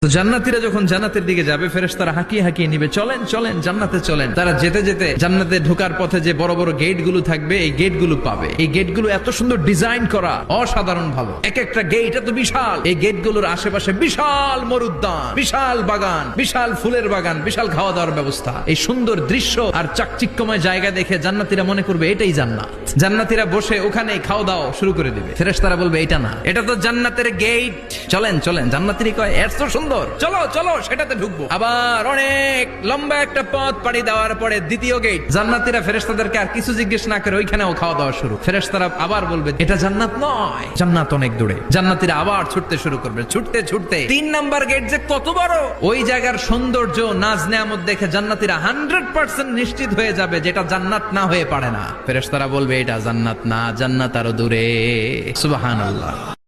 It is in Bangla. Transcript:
তো জান্নাতীরা যখন জান্নাতের দিকে যাবে, ফেরেশতারা হাঁকিয়ে হাঁকিয়ে নিবে, চলেন চলেন জান্নাতে চলেন। তারা যেতে যেতে জান্নাতে ঢোকার পথে যে বড় বড় গেট গুলো থাকবে, এই গেট গুলো পাবে। এই গেট গুলো এত সুন্দর ডিজাইন করা, অসাধারণ ভালো। এক একটা গেট এত বিশাল। এই গেট গুলোর আশেপাশে বিশাল মরুদ্যান, বিশাল বাগান, বিশাল ফুলের বাগান, বিশাল খাওয়া দাওয়ার ব্যবস্থা। এই সুন্দর দৃশ্য আর চাকচিক্যময় জায়গা দেখে জান্নাতীরা মনে করবে এটাই জান্নাত। জান্নাতীরা বসে ওখানে খাওয়া দাওয়া শুরু করে দিবে। ফেরেশতারা বলবে এটা না, এটা তো জান্নাতের গেট, চলেন চলেন। জান্নাতীরা কয় এত সুন্দর, চলো চলো সেটাতে ঢুকবো। আবার অনেক লম্বা একটা পথ পাড়ি দেওয়ার পরে দ্বিতীয় গেট। জান্নাতীরা ফেরেশতাদেরকে আর কিছু জিজ্ঞেস না করে ওইখানেও খাওয়া দাওয়া শুরু। ফেরেশতারা আবার বলবে এটা জান্নাত নয়, জান্নাত অনেক দূরে। জান্নাতীরা আবার ছুটতে শুরু করবে, ছুটতে ছুটতে 3 নাম্বার গেট যে কত বড়। ওই জায়গার সৌন্দর্য, নাজ নেয়ামত দেখে জান্নাতীরা 100% নিশ্চিত হয়ে যাবে যেটা জান্নাত না হয়ে পারে না। ফেরেশতারা বলবে এটা জান্নাত না, জান্নাত আরো দূরে। সুবহানাল্লাহ।